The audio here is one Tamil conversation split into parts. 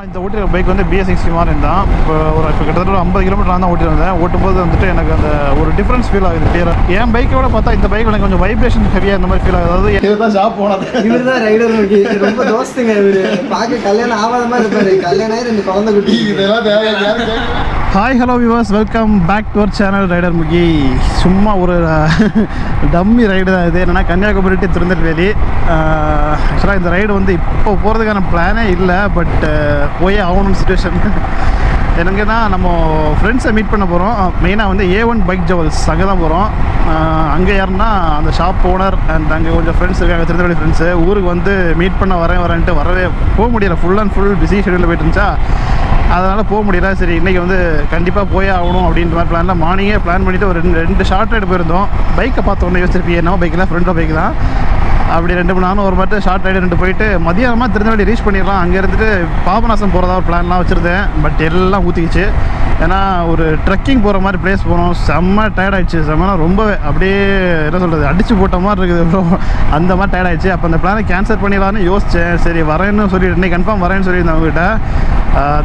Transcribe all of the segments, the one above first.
இந்த ஓட்டிற பைக் வந்து BS6 மாதிரி இருந்தால் இப்போ கிட்டத்தட்ட ஒரு 50 கிலோமீட்டர் தான் ஓட்டிருந்தேன். ஓட்டும்போது வந்துட்டு எனக்கு அந்த ஒரு டிஃப்ரென்ஸ் ஃபீல் ஆகுது கிளியராக. என் பைக்கோட பார்த்தா இந்த பைக் எனக்கு கொஞ்சம் வைப்ரேஷன் ஹெவியாக இந்த மாதிரி ஃபீல் ஆகுது. அதாவது இவர் தான் ஷாப் போனது, இவர் தான் ரைடர் முகி. ரொம்ப தோஸ்துங்க இவர். பார்க்க கல்யாணம் ஆகாத மாதிரி இருப்பாரு. கல்யாணம் ஆகி 2 குழந்தை குட்டி. இதெல்லாம் தேவையா? Hi hello viewers, welcome back to our channel rider Mugi. சும்மா ஒரு டம்மி ரைடு தான் இது. என்னென்னா கன்னியாகுமரி டு திருநெல்வேலி. ஆக்சுவலாக இந்த ரைடு வந்து இப்போ போகிறதுக்கான பிளானே இல்லை, பட் போயே ஆகணும்னு சுச்சுவேஷன். எனக்குன்னா நம்ம ஃப்ரெண்ட்ஸை மீட் பண்ண போகிறோம். மெயினாக வந்து A1 பைக் ஜவல்ஸ் அங்கே தான் போகிறோம். அங்கே யாருன்னா அந்த ஷாப் ஓனர் அண்ட் அங்கே கொஞ்சம் ஃப்ரெண்ட்ஸ் இருக்காங்க, திருநெல்வேலி ஃப்ரெண்ட்ஸு. ஊருக்கு வந்து மீட் பண்ண வரேன்ட்டு வரவே போக முடியல. ஃபுல் அண்ட் ஃபுல் பிஸி ஷெடியூலில் போயிட்டு இருந்துச்சா, அதனால் போக முடியல. சரி இன்றைக்கி வந்து கண்டிப்பாக போயே ஆகணும் அப்படின்ற மாதிரி பிளானில் மார்னிங்கே பிளான் பண்ணிவிட்டு ஒரு ரெண்டு ஷார்ட் ரைடு போயிருந்தோம். பைக்கை பார்த்தோன்னே யோசிச்சிருப்பீங்க, என்ன பைக்கெலாம் ஃப்ரெண்டோட பைக் தான். அப்படி 2 மணி நேரம் ஒரு மட்டும் ஷார்ட் ரைடு 2 போயிட்டு மதியானமாக திருநெல்வேலி ரீச் பண்ணிடலாம். அங்கே இருந்துட்டு பாபநாசம் போகிறதா ஒரு பிளான்லாம் வச்சுருந்தேன். பட் எல்லாம் ஊற்றிக்கிச்சு. ஏன்னா ஒரு ட்ரெக்கிங் போகிற மாதிரி பிளேஸ் போகிறோம். செம்ம டயர்டாகிடுச்சு. செம்மனா ரொம்பவே அப்படியே என்ன சொல்கிறது, அடிச்சு போட்ட மாதிரி இருக்குது. அந்த மாதிரி டயர்டாகிடுச்சு. அப்போ அந்த பிளானை கேன்சல் பண்ணிடலான்னு யோசித்தேன். சரி வரேன்னு சொல்லி இன்னைக்கு கன்ஃபார்ம் வரேன்னு சொல்லியிருந்தேன் அவங்ககிட்ட.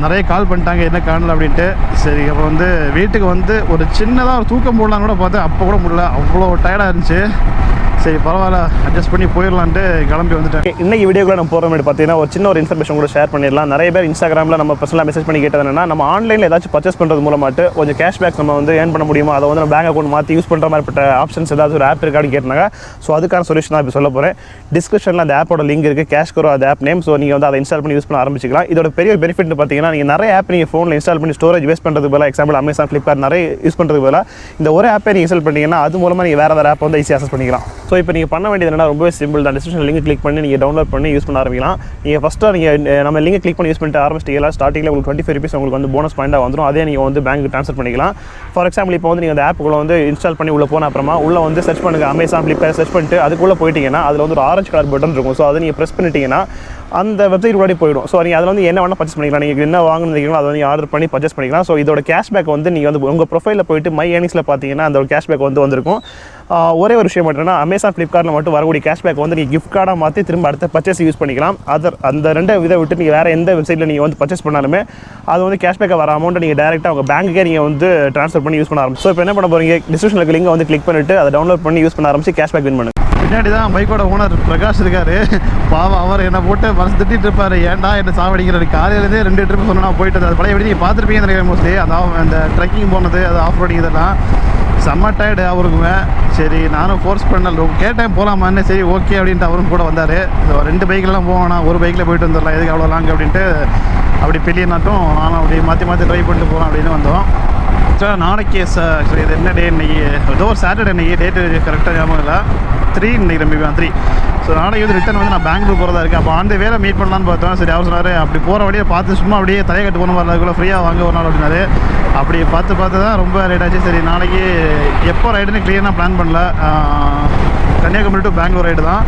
நிறைய கால் பண்ணிட்டாங்க என்ன காணல அப்படின்ட்டு. சரி அப்போ வந்து வீட்டுக்கு வந்து ஒரு சின்னதாக ஒரு தூக்கம் போடலான்னு கூட பார்த்தேன். அப்போ கூட முடியல, அவ்வளோ டயர்டாக இருந்துச்சு. சரி பரவாயில்ல, அட்ஜஸ்ட் பண்ணி போயிடலான்ட்டு கிளம்பி வந்துட்டேன். இன்றைக்கி வீடியோக்குள்ள நம்ம போகிற மாதிரி பார்த்தீங்கன்னா ஒரு சின்ன ஒரு இன்ஃபர்மேஷன் கூட ஷேர் பண்ணிடலாம். நிறைய பேர் இன்ஸ்டாகிராமில் நம்ம பர்சனலாக மெசேஜ் பண்ணி கேட்டது என்னன்னா, நம்ம ஆன்லைனில் ஏதாச்சும் பர்ச்சேஸ் பண்ணுறது மூலமாட்டு கொஞ்சம் கேஷ்பேக் நம்ம வந்து ஏர்ன் பண்ண முடியுமா, அதை வந்து நம்ம பேங்க் அக்கௌண்ட் மாற்றி யூஸ் பண்ணுற மாதிரிப்பட்ட ஆப்ஷன்ஸ் ஏதாவது ஒரு ஆப் இருக்கான்னு கேட்டாங்க. ஸோ அதுக்கான சொல்யூஷன் தான் இப்போ சொல்ல போகிறேன். டிஸ்கிரிப்ஷனில் அந்த ஆப்போட லிங்க் இருக்குது, கேஷ்கரோ அது ஆப் நேம். ஸோ நீங்கள் வந்து அதை இன்ஸ்டால் பண்ணி யூஸ் பண்ண ஆரம்பிச்சிக்கலாம். இதோட பெரிய பெனிஃபிட் பார்த்தீங்கன்னா, நீங்கள் நிறைய ஆப் நீங்கள் ஃபோனில் இன்ஸ்டால் பண்ணி ஸ்டோரேஜ் வேஸ்ட் பண்ணுறதுக்கு பதிலாக, எக்ஸாம்பிள் அமேசான், ஃப்ளிப்கார்ட் நிறைய யூஸ் பண்ணுறதுக்கு பதிலாக இந்த ஒரு ஆப்பை நீங்கள் இன்ஸ்டால் பண்ணிங்கன்னா அது மூலமாக நீங்கள் வேறு ஆப் வந்து ஈஸியாக அக்சஸ் பண்ணிக்கலாம். ஸோ இப்போ நீங்கள் பண்ண வேண்டியது என்னன்னா ரொம்பவே சிம்பிள் தான். டிஸ்கிரிப்ஷன் லிங்க் கிளிக் பண்ணி நீங்கள் டவுன்லோட் பண்ணி யூஸ் பண்ண ஆரம்பிக்கலாம். நீங்கள் ஃபஸ்ட்டாக நீங்கள் நம்ம லிங்க் கிளிக் பண்ணி யூஸ் பண்ணிட்டு ஆரம்பிச்சிட்டீங்களா, ஸ்டார்டிங்கில் உங்களுக்கு 25 rupees உங்களுக்கு வந்து போனஸ் பாயிண்டாக வந்துடும். அதே நீங்கள் வந்து பேங்க்கு ட்ரான்ஸ்ஃபர் பண்ணிக்கலாம். ஃபார் எக்ஸாம்பிள் இப்போ வந்து நீங்கள் அந்த ஆப்புக்குள்ளே வந்து இன்ஸ்டால் பண்ணி உள்ளே போன அப்புறமா உள்ளே வந்து சர்ச் பண்ணுங்கள், அமேசான், ஃப்ளிப்கார்ட் சர்ச் பண்ணிட்டு அதுக்குள்ளே போயிட்டீங்கன்னா அதில் வந்து ஒரு ஆரஞ்சு கலர் பட்டன் இருக்கும். ஸோ அதை நீங்கள் ப்ரெஸ் பண்ணிட்டீங்கன்னா அந்த வெப்சைட் முன்னாடி போயிடும். ஸோ நீங்கள் அதில் வந்து என்ன வேணால் பர்ச்சேஸ் பண்ணிக்கலாம். நீங்கள் என்ன வாங்கினீங்களோ அதை வந்து ஆர்டர் பண்ணி பர்ச்சேஸ் பண்ணிக்கலாம். ஸோ இதோட கேஷ்பேக் வந்து நீங்கள் வந்து உங்கள் ப்ரொஃபைலில் போயிட்டு மை ஏர்னிங்ஸில் பார்த்தீங்கன்னா அந்த ஒரு கேஷ்பேக் வந்து வந்திருக்கும். ஒரே ஒரு விஷயம் மட்டும்னா, அமேசான், ஃப்ளிப்கார்ட்டில் மட்டும் வரக்கூடிய கேஷ்பேக் வந்து நீங்கள் கிஃப்ட் கார்டாக மாற்றி திரும்ப அடுத்த பர்ச்சேஸ் யூஸ் பண்ணிக்கலாம். அந்த 2 இதை விட்டு நீங்கள் வேறு எந்த வெப்சைட்டில் நீங்கள் வந்து பர்ச்சேஸ் பண்ணாலுமே அது வந்து கேஷ்பேக்கை வர அமௌண்ட்டை நீங்கள் டேரெக்டாக உங்கள் பேங்க்குக்கே நீங்கள் வந்து ட்ரான்ஸ்ஃபர் பண்ணி யூஸ் பண்ண ஆரம்பிச்சு. ஸோ இப்போ என்ன பண்ண போகிறீங்க, டிஸ்கிரிப்ஷனில் லிங்கை வந்து கிளிக் பண்ணிவிட்டு அதை டவுன்லோட் பண்ணி யூஸ் பண்ண ஆரம்பிச்சு கேஷ்பேக் வின் பண்ணுங்க. பின்னாடி தான் பைக்கோட ஓனர் பிரகாஷ் இருக்காரு. பாவம், அவர் என்னை போட்டு மனசு திட்டிட்டு இருப்பார், ஏன்டா என்ன சாவடிக்கிறாரு. காலையிலேருந்தே 2 ட்ரிப் சொன்னால் நான் போயிட்டு அது பழைய நீங்கள் பார்த்துருப்பீங்கன்னு நினைக்கிறேன். மோஸ்ட்லி அதாவது அந்த ட்ரெக்கிங் போனது, அது ஆஃப் ரோடிங் இதெல்லாம் செம்ம டயர்டு அவருக்குமே. சரி நானும் ஃபோர்ஸ் பண்ணல, கேட்டேன் போகலாமான்னு. சரி ஓகே அப்படின்ட்டு அவரும் கூட வந்தார். 2 பைக்கிலலாம் போவேண்ணா, ஒரு பைக்கில் போயிட்டு வந்துடலாம், எதுக்கு அவ்வளோ லாங் அப்படின்ட்டு அப்படி பெரிய நாட்டும் நானும் அப்படி மாற்றி ட்ரை பண்ணிட்டு போகலாம் அப்படின்னு வந்தோம். ஆக்சுவலாக நாளைக்கு ஆக்சுவலி இது என்ன டே, இன்றைக்கி ஏதோ ஒரு சாட்டர்டே, இன்றைக்கி டேட்டு கரெக்டாக ஞாபகம் இல்லை, 3 இன்றைக்கி மேபி 3. ஸோ நாளைக்கு வந்து ரிட்டன் வந்து நான் பெங்களூர் போகிறதா இருக்குது. அப்போ அந்த வேலை மீட் பண்ணலான்னு பார்த்தோம். சரி அவர் சொன்னார், அப்படி போகிற வழியை பார்த்து சும்மா அப்படியே தலையை கட்டு போன மாதிரி அதுக்குள்ளே ஃப்ரீயாக வாங்க ஒரு நாள் அப்படின்னாரு. அப்படி பார்த்து தான் ரொம்ப லேட் ஆச்சு. சரி நாளைக்கு எப்போ ரைடுன்னு கிளியராக பிளான் பண்ணல. கன்னியாகுமரி டு பெங்களூர் ரைடு தான்.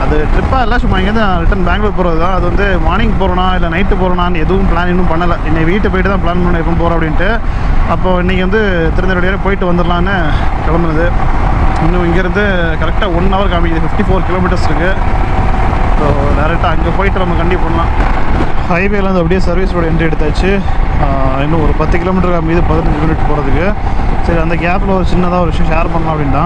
அது ட்ரிப்பாக இல்லை, சும்மா இங்கேருந்து ரிட்டன் பெங்களூர் போகிறது தான். அது வந்து மார்னிங் போகிறோன்னா இல்லை நைட்டு போகிறோன்னான்னு எதுவும் பிளான் இன்னும் பண்ணலை. இன்னைக்கு வீட்டு போய்ட்டு தான் பிளான் பண்ண எப்போ போகிறோம் அப்படின்ட்டு. அப்போது இன்றைக்கி வந்து திருநெல்வேலியில் போயிட்டு வந்துடலான்னு கிளம்புனது. இன்னும் இங்கேருந்து கரெக்டாக 1 hour காமிக்குது, 54 kilometers இருக்குது. ஸோ டேரெக்டாக அங்கே போயிட்டு நம்ம கண்டிப்பாக பண்ணலாம். ஹைவேலேருந்து அப்படியே சர்வீஸ் ரோடு என்ட்ரி எடுத்தாச்சு. இன்னும் ஒரு 10 kilometer காமிக்குது, 15 minutes போகிறதுக்கு. சரி அந்த கேப்பில் ஒரு சின்னதாக ஒரு விஷயம் ஷேர் பண்ணலாம் அப்படின்னா,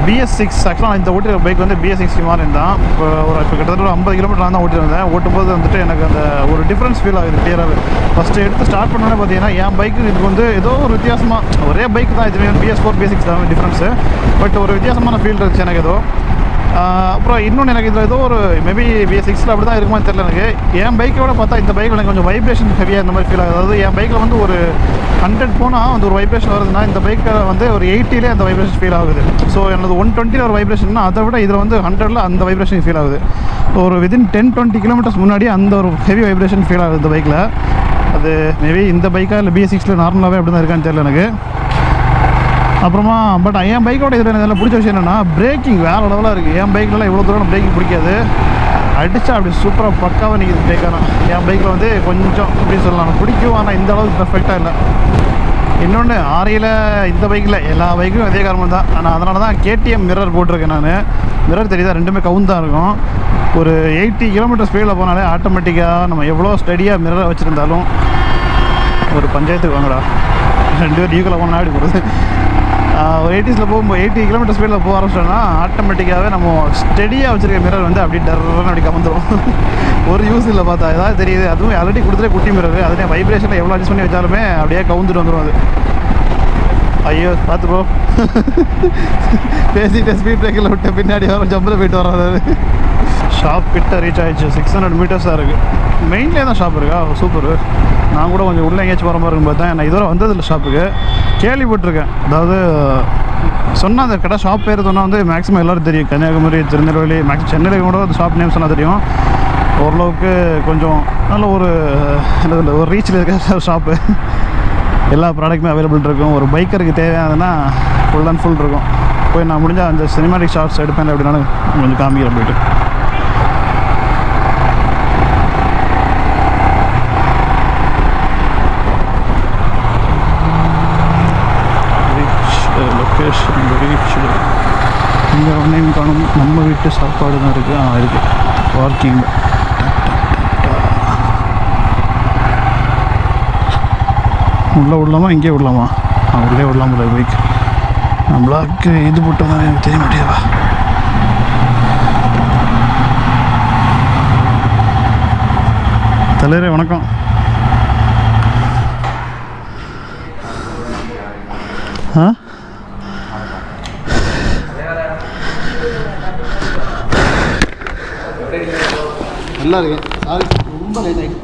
BS6 ஆக்சுவலாக இந்த ஓட்டிற பைக் வந்து BS6 மாதிரி இருந்தால் இப்போ கிட்டத்தட்ட ஒரு 50 kilometer தான் ஓட்டிருந்தேன். ஓட்டும்போது வந்துட்டு எனக்கு அந்த ஒரு டிஃப்ரென்ஸ் ஃபீல் ஆகுது கிளியராகவே. ஃபஸ்ட்டு எடுத்து ஸ்டார்ட் பண்ணோன்னே பார்த்தீங்கன்னா என் பைக்கு இதுக்கு வந்து ஏதோ ஒரு வித்தியாசமாக, ஒரே பைக் தான் இதுவே, BS4 BS6 தான் டிஃப்ரென்ஸு. பட் ஒரு வித்தியாசமான ஃபீல் இருந்துச்சு எனக்கு ஏதோ. அப்புறம் இன்னொன்று எனக்கு இதில் ஏதோ ஒரு மேபி BS6 அப்படி தான் இருக்குமா தெரியல எனக்கு. என் பைக்கோட பார்த்தா இந்த பைக்கில் எனக்கு கொஞ்சம் வைப்ரேஷன் ஹெவியாக இந்த மாதிரி ஃபீல் ஆகுது. அதாவது என் பைக்கில் வந்து ஒரு 100 போனால் வந்து ஒரு வைப்ரேஷன் வருதுன்னா, இந்த பைக்கில் வந்து ஒரு 80லே அந்த வைப்ரேஷன் ஃபீல் ஆகுது. ஸோ எனது 120 ஒரு வைப்ரேஷன்னா அதை விட இதில் வந்து 100ல் அந்த வைப்ரேஷன் ஃபீல் ஆகுது. ஒரு வித்தின் 10-20 kilometers முன்னாடி அந்த ஒரு ஹெவி வைப்ரேஷன் ஃபீல் ஆகுது இந்த பைக்கில். அது மேபி இந்த பைக்காக இல்லை BS6 நார்மலாகவே அப்படி தான் இருக்கான்னு தெரியல எனக்கு. அப்புறமா பட் என் பைக்கோட இதில் எனக்கு பிடிச்ச விஷயம் என்னென்னா, பிரேக்கிங் வேறு லெவலாக இருக்குது. என் பைக்கிலலாம் இவ்வளோ தூரம் பிரேக்கிங் பிடிக்காது, அடித்தா அப்படி சூப்பராக பக்காவாக நிற்கிது பிரேக்கான. என் பைக்கில் வந்து கொஞ்சம் அப்படின்னு சொல்லலாம் பிடிக்கும், ஆனால் இந்த அளவுக்கு பர்ஃபெக்டாக இல்லை. இன்னொன்று ஆரியில் இந்த பைக்கில் எல்லா பைக்கும் அதே காரணம் தான். ஆனால் அதனால தான் KTM மிரர் போட்டிருக்கேன் நான். மிரர் தெரியுதா, ரெண்டுமே கவுன் தான் இருக்கும். ஒரு 80 கிலோமீட்டர் ஸ்பீடில் போனாலே ஆட்டோமேட்டிக்காக நம்ம எவ்வளோ ஸ்டடியாக மிரரை வச்சுருந்தாலும் ஒரு பஞ்சாயத்துக்கு வாங்கடா 2 பேர் ஈக்குவலாக போனால் அப்படி போகிறது. ஒரு 80s போகும்போது 80 கிலோமீட்டர் ஸ்பீடில் போக ஆரம்பிச்சோன்னா ஆட்டோமேட்டிக்காகவே நம்ம ஸ்டெடியாக வச்சுருக்க மிரர் வந்து அப்படி டர்ன்னு அப்படி கமந்துடும். ஒரு யூஸ் இல்லை பார்த்தா ஏதாவது தெரியுது. அதுவும் ஆல்ரெடி கொடுத்துட்டே குட்டி மிரர், அதே வைப்ரேஷனில் எவ்வளோ அட்ஜஸ்ட் பண்ணி வச்சாலுமே அப்படியே கவுந்துட்டு வந்துடும் அது. ஐயோ பார்த்துப்போ பேசிட்டு ஸ்பீட் பிரேக்கில் விட்ட பின்னாடி வர ஜம்பில் போயிட்டு வராது. ஷாப் கிட்ட ரீச் ஆகிடுச்சு. 600 மீட்டர்ஸ் தான் இருக்குது. மெயின்லேயே தான் ஷாப் இருக்கா? சூப்பர். நான் கூட கொஞ்சம் உள்ளே எங்கேயாச்சும் போகிற மாதிரி இருக்கும் பார்த்தேன். நான் இதுவரை வந்ததில்லை ஷாப்புக்கு, கேள்விப்பட்டிருக்கேன். அதாவது சொன்னால் அந்த கடை ஷாப் பேர் சொன்னால் வந்து மேக்ஸிமம் எல்லோரும் தெரியும். கன்னியாகுமரி, திருநெல்வேலி, மேக்ஸிமம் சென்னையில் கூட அந்த ஷாப் நேம் சொன்னால் தெரியும். ஓரளவுக்கு கொஞ்சம் நல்ல ஒரு என்னதில்லை ஒரு ரீச்சில் இருக்கிற ஷாப்பு. எல்லா ப்ராடக்ட்டுமே அவைலபிள் இருக்கும். ஒரு பைக்கருக்கு தேவையானதுன்னா ஃபுல் அண்ட் ஃபுல் இருக்கும். போய் நான் முடிஞ்சால் அந்த சினிமாட்டிக் ஷார்ட்ஸ் எடுப்பேன் அப்படின்னாலும் கொஞ்சம் காமிக்கிறேன் போய்ட்டு. லொக்கேஷன் ரீச் இங்கே ஒன்றையும் காணும். நம்ம வீட்டு சாப்பாடு தான் இருக்குது. இருக்குது பார்க்கிங். உள்ளே விடலாமா இங்கே விடலாமா? உள்ளே விடலாம் போல பைக். நம்மளாக்கு இது போட்டு தான் எனக்கு தெரிய மாட்டேதுவா. தலைவரே வணக்கம். ஆ நல்லா இருக்கேன். ரொம்ப லேட் ஆகிடுச்சு.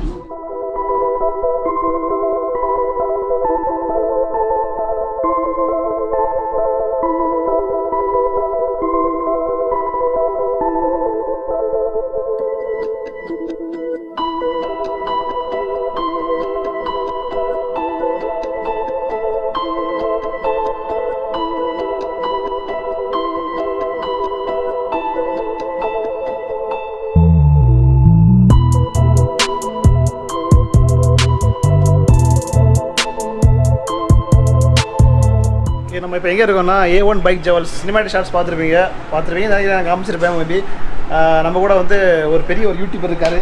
நம்ம இப்போ எங்கே இருக்கோம்னா A1 பைக் ஜவல்ஸ் சினிமாட்டிக் ஷார்ட்ஸ் பார்த்துருப்பீங்க நிறைய நான் காமிச்சிருப்பேன். மேபி நம்ம கூட வந்து ஒரு பெரிய ஒரு யூடியூபர் இருக்காரு.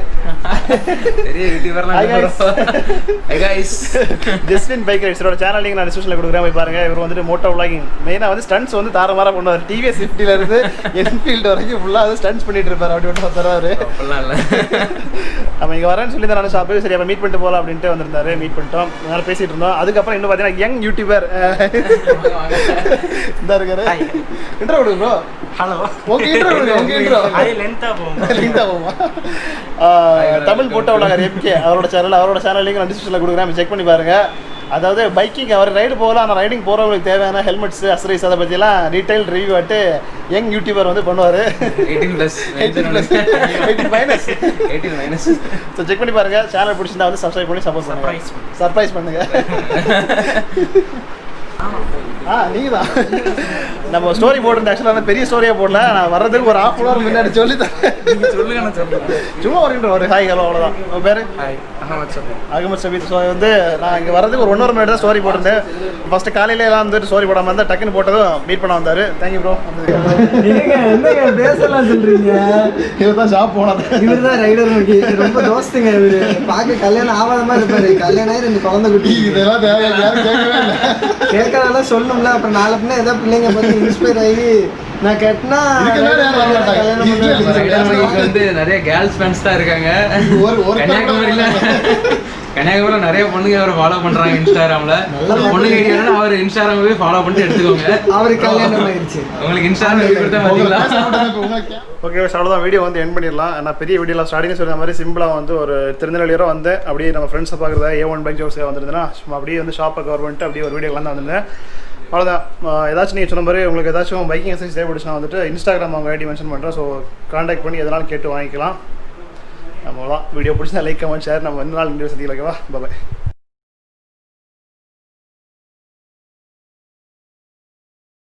பெரிய யூடியூபர் ஜஸ்டின் பைக் ரைட்ஸோட சேனல் நீங்கள் நான் டிஸ்கிரிப்ஷனில் கொடுக்குறேன், போய் பாருங்கள். இவர் வந்துட்டு மோட்டோ விளாகிங் மெயினாக வந்து ஸ்டண்ட்ஸ் வந்து தாரமாராக பண்ணுவார். டிவிஎஸ் 50லேருந்து என்ஃபீல்டு வரைக்கும் ஃபுல்லாக வந்து ஸ்டண்ட்ஸ் பண்ணிட்டு இருப்பார். அப்படி ஒன்று தராரு. நம்ம இங்கே வரேன்னு சொல்லி தான் நான் ஷாப்பு சரி அப்போ மீட் பண்ணிட்டு போகலாம் அப்படின்ட்டு வந்திருந்தாரு. மீட் பண்ணிட்டோம், நல்லா பேசிகிட்டு இருந்தோம். அதுக்கப்புறம் இன்னும் பார்த்தீங்கன்னா யங் யூடியூபர் இந்த இருக்காரு. இன்ட்ரோ கொடுங்க ப்ரோ. ஹலோ. ஓகே இன்ட்ரோ கொடுங்க. உங்க இன்ட்ரோ லென்த்தா போமா? தமிழ் போட்டோ விளாகர் எம்கே அவரோட சேனல் லிங்க் நான் டிஸ்கிரிப்ஷனில் கொடுக்குறேன், செக் பண்ணி பாருங்க. அதாவது பைக்கிங் அவர் ரைடு போகலாம், ஆனால் ரைடிங் போகிறவங்களுக்கு தேவையான ஹெல்மெட்ஸ் அசரிஸ் அதை பற்றியெல்லாம் டீட்டெயில் ரிவ்யூ ஆட்டு யங் யூடியூபர் வந்து பண்ணுவார். 18+. ஸோ செக் பண்ணி பாருங்க. சேனல் பிடிச்சிருந்தா வந்து சப்ஸ்கிரைப் பண்ணி சப்போர்ட் பண்ணுங்க, சர்ப்ரைஸ் பண்ணுங்க. நீங்கள் தான் நம்ம ஸ்டோரி போட்டு ஆக்சுவலாக பெரிய ஸ்டோரியாக போடல. நான் வர்றதுக்கு ஒரு ½ hour முன்னாடி சொல்லி சொல்லுங்க. நான் சொல்லுங்கள் சும்மா ஒரு ஹாய் ஹலோ அவ்வளோதான். உங்கள் பேர்? அகமத் சபீத். ஸோ வந்து நான் இங்கே வர்றதுக்கு ஒரு 1 hour முன்னாடி தான் ஸ்டோரி போட்டிருந்தேன். ஃபஸ்ட்டு காலையில எல்லாம் வந்துட்டு ஸ்டோரி போடாமல் இருந்தால் டக்குன்னு போட்டதும் மீட் பண்ண வந்தார். Thank you bro. என்னங்க பேசலாம் சொல்கிறீங்க? இவர் தான் ஷாப் போனது. இவர் தான் ரைடர் முகி. ரொம்ப தோஸ்துங்க இவர். பார்க்க கல்யாணம் ஆகாத மாதிரி இருப்பாரு. கல்யாணம் ஆகி 2 குழந்தை குட்டி. இதெல்லாம் கேட்கறதெல்லாம் சொல்லணும்ல. அப்புறம் நாளை பின்ன ஏதோ பிள்ளைங்க பார்த்து இன்ஸ்பயர் ஆகி நான் கேட்டனா வந்து நிறைய கேர்ள்ஸ் ஃபேன்ஸ் தான் இருக்காங்க. கன்னியாகுமரியில நிறைய பொண்ணுங்க அவரை ஃபாலோ பண்றாங்க இன்ஸ்டாகிராம்ல. பொண்ணுங்க ஐடியா அவர் இன்ஸ்டாகிராமவே ஃபாலோ பண்ணிட்டு எடுத்துக்கோங்க. அவருக்கு கல்யாணம் ஆயிடுச்சு. உங்களுக்கு இன்ஸ்டாகிராம் கொடுத்தா பாத்தீங்களா? ஓகே அவ்வளோதான். வீடியோ வந்து எண்ட் பண்ணிடலாம். நான் பெரிய வீடியோலாம் ஸ்டார்டிங் சொல்கிற மாதிரி சிம்பிளாக வந்து ஒரு திருநெல்வேலியோ வந்து அப்படியே நம்ம ஃப்ரெண்ட்ஸை பார்க்குறதா A1 பைக் ஜோர்ஸே வந்துருந்தேன்னா சும்மா அப்படியே வந்து ஷாப்பை கவர் பண்ணிட்டு அப்படியே ஒரு வீடியோலாம் தான் வந்திருந்தேன். அவ்வளோதான். ஏதாச்சும் நீங்கள் சொன்ன மாதிரி உங்களுக்கு ஏதாச்சும் பைக்கிங் எக்ஸசைஸ் தேவைப்படுச்சுன்னா வந்துட்டு இன்ஸ்டாகிராம் அவங்க ஐடி மென்ஷன் பண்ணுறேன். ஸோ கான்டாக்ட் பண்ணி எதனாலும் கேட்டு வாங்கிக்கலாம். அவ்வளோதான். வீடியோ பிடிச்சா லைக் கமெண்ட் ஷேர். நம்ம 2 நாள் வீடியோ சந்திக்கலாம். ஓகேவா? பாய்.